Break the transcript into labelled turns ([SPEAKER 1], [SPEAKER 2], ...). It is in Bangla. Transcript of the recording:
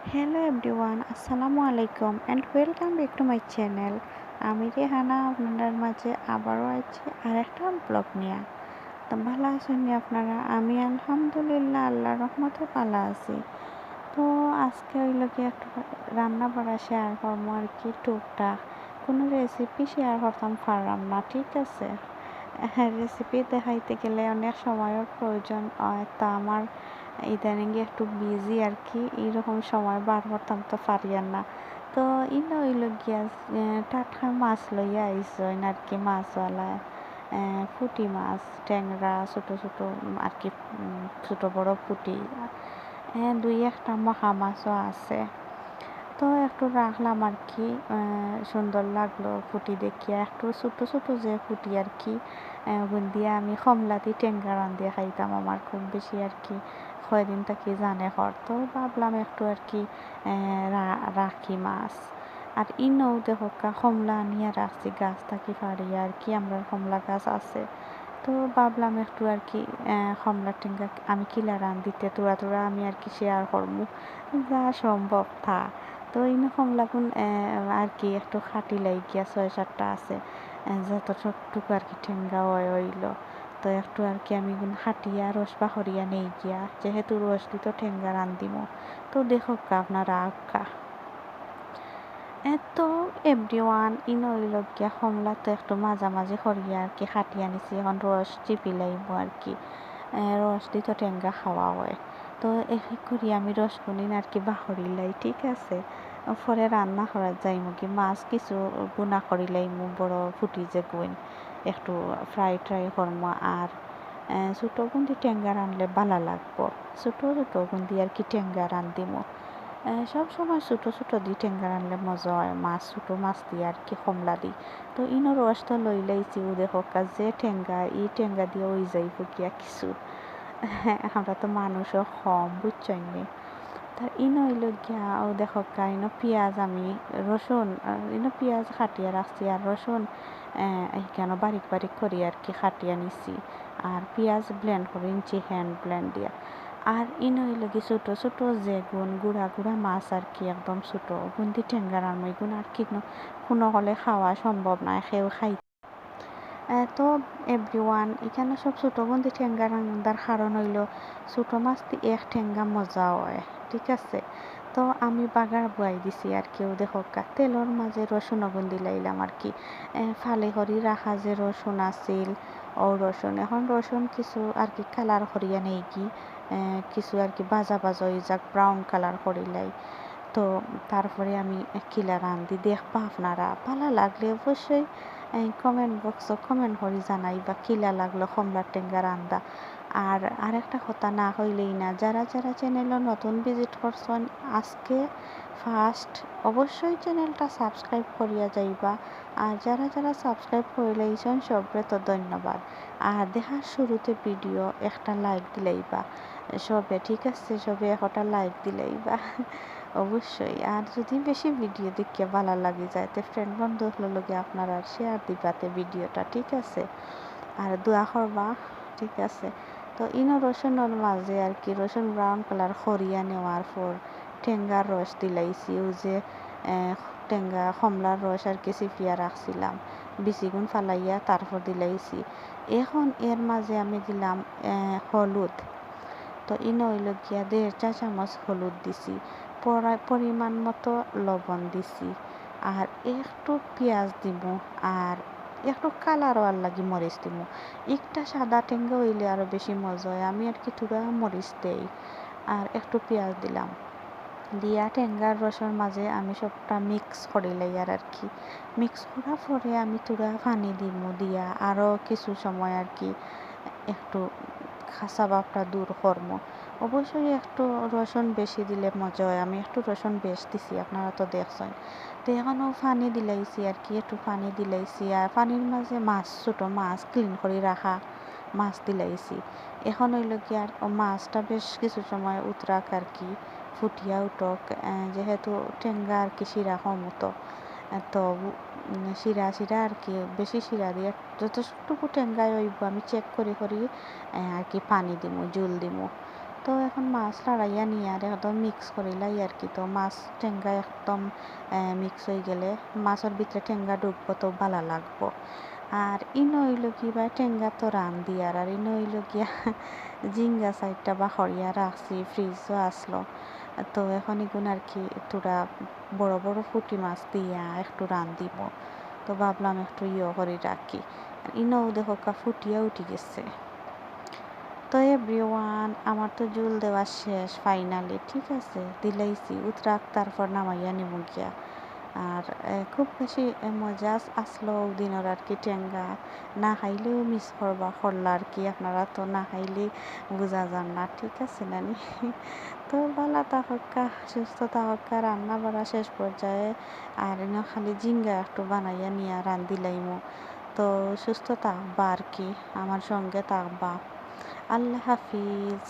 [SPEAKER 1] Hello everyone, Assalamu alaikum and welcome back to my channel. আমি রেহানা আপনাদের মাঝে আবারও আছি আরেকটা ব্লগ নিয়ে। তো ভালো আছেন আপনারা? আমি আলহামদুলিল্লাহ আল্লাহর রহমতে ভালো আছি। তো আজকে হইল কি একটু রান্না বাড়া শেয়ার করবো আর কি টুকটাক। কোনো রেসিপি শেয়ার করতাম পারলাম না, ঠিক আছে? রেসিপি দেখাইতে গেলে অনেক সময়ের প্রয়োজন হয়, তা আমার ইদানিং একটু বিজি আর কি, এইরকম সময় বার করতাম তো পারি আর না। তো ইনো হইল গিয়া টাটকা মাছ লইয়া আইসইন আর কি, মাছওয়ালা পুঁটি মাছ, ট্যাংরা ছোটো ছোটো আর কি, ছোটো বড় পুঁটি, দুই একটা মহা মাছও আছে। তো একটু রাখলাম আর কি, সুন্দর লাগলো পুঁটি দেখিয়া। একটু ছোটো ছোটো যে পুঁটি আর কি, ওগুন দিয়ে আমি কমলা দিয়ে টেঙ্গা রান্ধিয়ে খাইতাম, আমার খুব বেশি আর কি কয়দিন থাকি জানে ঘর। তো ভাবলাম একটু আর কি রাখি মাছ। আর ইনও দেখো কমলা আনিয়া রাখছি গাছ থাকি ফাড়িয়া আর কি, আমরা কমলা গাছ আছে। তো ভাবলাম একটু আর কি কমলা টেঙ্গা আমি কিলা রান্ধিতে তোরা তোরা আমি আর কি শেয়ার করবো যা সম্ভব থা। তো ইনো কমলাগুন আর কি একটু খাটি লাগিয়া 6-7টা আছে, যতটুকু আর কি ঠেঙ্গা হইল। তো একটু আর কি আমি খাটিয়া রস বাহরিয়া নেই গিয়া, যেহেতু রস দিত ঠেঙ্গা রান্ধিমো। তো দেখো আপনারা আঁকা তো এভরিওয়ান ইন হইল গিয়া কমলা তো একটু মাঝামাঝি করিয়া আর কি খাটিয়া নিছি, এখন রস চিপি লাইব আর কি, রস দি তো টেঙ্গা খাওয়া হয়। তো এই করি আমি রসগুনিন আর কি বাহরিলাই, ঠিক আছে? পরে রান্না করা যাইম কি মাছ কিছু গুণা করিলাইমু, বড় ফুটি যে গুণ একটু ফ্রাই ট্রাই করবো। আর ছোটো গুন্দি টেঙ্গা রানলে ভালো লাগবো, ছোটো ছোটো গুন্দি আর কি টেঙ্গা রান্ধিমু। সব সময় ছোটো ছোটো দি টেঙ্গা রানলে মজা হয়, মাছ ছোটো মাছ দিয়ে আর কি কমলা দিই। তো ইনো রস তো লই লাইছি, ও দেখো যে টেঙ্গা এই টেঙ্গা দিয়ে ওই যাইব গিয়া কিছু। আমরা তো মানুষও কম, বুঝছেন নি? তার ইনো হইল গিয়া ও দেখো ইনো পেঁয়াজ আমি রসুন ইনো পেঁয়াজ খাটিয়া রাখছি, আর রসুন কেন বারিক বারিক করি আর কি খাটিয়া নিছি। আর পেঁয়াজ ব্লেন্ড করে নিচ্ছি হ্যান্ড ব্লেন্ড দিয়া। আর ইনো হইল কি ছোটো ছোটো যে গুড়া গুড়া মাছ আর কি, একদম ছোটো গুন্দি টেঙ্গার আর গুণ আর কি কোনো হলে খাওয়া সম্ভব নয়, খেয়েও খাই। তো এভরিওয়ান এখানে সব ছোটো গুন্দি ঠেঙ্গা রান্ধার কারণ হইল ছোটো মাছ দিয়ে এক ঠেঙ্গা মজা হয়, ঠিক আছে? তো আমি বাগার বয়াই দিছি আর কি, ও দেখো তেলের মাঝে রসুন গুন্দি লাইলাম আর কি, ফালি করি রাখা যে রসুন আছিল ও রসুন, এখন রসুন কিছু আর কি কালার করিয়া নেই কি, কিছু আর কি বাজা বাজা হয়ে যাক, ব্রাউন কালার করিলাই। তো তারপরে আমি কিলা রান্ধি দেখবা, আপনারা ভালো লাগলে অবশ্যই কমেন্ট বক্সে কমেন্ট করে জানাইবা কিলা লাগলো কমলার টেঙ্গা রান্দা। আর আরেকটা কথা না হইলেই না, যারা যারা চ্যানেলে নতুন ভিজিট করছেন আজকে ফার্স্ট, অবশ্যই চ্যানেলটা সাবস্ক্রাইব করিয়া যাইবা। আর যারা যারা সাবস্ক্রাইব করে লাইছেন সবরে তো ধন্যবাদ। আর দেখার শুরুতে ভিডিও একটা লাইক দিলাইবা সবে, ঠিক আছে? সবে একটা লাইক দিলাইবা অবশ্যই। আর যদি বেশি ভিডিও দেখিয়া ভালো লাগে যায় তো ফ্রেন্ড বন্ধুগুলোর লগে আপনারা শেয়ার দিবাতে ভিডিওটা, ঠিক আছে? আর দোয়া করবা, ঠিক আছে? তো ইনো রসুনের মাঝে আর কি রসুন ব্রাউন কালার করিয়া নেওয়ার পর টেঙ্গার রস দিলাইছি, ও যে টেঙ্গা কমলার রস আর কি চিপিয়া রাখছিলাম, বিচিগুণ ফালাইয়া তারপর দিলাইছি। এখন এর মাঝে আমি দিলাম হলুদ। তো ইনো হইল গিয়া 1.5 চা চামচ হলুদ দিছি, পরিমাণ মতো লবণ দিছি, আর একটু পেঁয়াজ দিব, আর একটু কালার হওয়ার লাগি মরিচ দিব। একটা সাদা টেঙ্গা হইলে আরও বেশি মজা হয়, আমি আর কি তুরা মরিচ দেই। আর একটু পেঁয়াজ দিলাম, দিয়া টেঙ্গার রসের মাঝে আমি সবটা মিক্স করে লাই। আর কি মিক্স করার পরে আমি তুরা পানি দিব, দিয়া আরও কিছু সময় আর কি একটু খাসা ভাবটা দূর করবো। অবশ্যই একটু রসুন বেশি দিলে মজা হয়, আমি একটু রসুন বেশ দিছি, আপনারা তো দেখছেন। তো এখনও পানি দিলাইছি আর কি, একটু পানি দিলাইছি, আর পানির মাঝে মাছ ছোটো মাছ ক্লিন করে রাখা মাছ দিলাইছি। এখন হইল কি আর মাছটা বেশ কিছু সময় উতরাক আর কি, ফুটিয়া উঠক, যেহেতু টেঙ্গা আর কি শিরা কমতো, তো শিরা শিরা আর কি বেশি শিরা দিয়ে যতটুকু টেঙ্গায় হইব আমি চেক করি করি আর কি পানি দিমু, জল দিমু। তো এখন মাছ লড়াইয়া নিয়ে আর একদম মিক্স করিলাই আর কি। তো মাছ টেঙ্গা একদম মিক্স হয়ে গেলে মাছের ভিতরে টেঙ্গা ঢুকবো তো ভালো লাগবো। আর ইনো হইল কি বা টেঙ্গা তো রান্ধি আর ইনো হইল গিয়া জিঙ্গা সাইডটা বা হরিয়া রাখছি, ফ্রিজও আসলো। তো এখন এগুন আর কি তোরা বড় বড় পুঁটি মাছ দিয়া একটু রান্ধিব। তো ভাবলাম একটু করে রাখি। আর ইনোও দেখো ফুটিয়া উঠি গেছে। তো এভরিওয়ান, আমার তো জুল দেওয়া শেষ ফাইনালি, ঠিক আছে, দিলাইছি উতরাক, তারপর নামাইয়া নিব গিয়া। আর খুব বেশি মজা আসলো দিনের আর কি। টেঙ্গা না খাইলেও মিস করলা আর কি। আপনারা তো না খাইলে বোঝা যান না, ঠিক আছে নানি। তো ভালো থাকা, সুস্থ থাকা, রান্না বাড়া শেষ পর্যায়ে। আর এনে খালি জিঙ্গা একটু বানাইয়া নিয়ে রান্ধিলাইমু। তো সুস্থ থাকবা আর কি, আমার সঙ্গে থাকবা। আল্লাহ হাফিজ।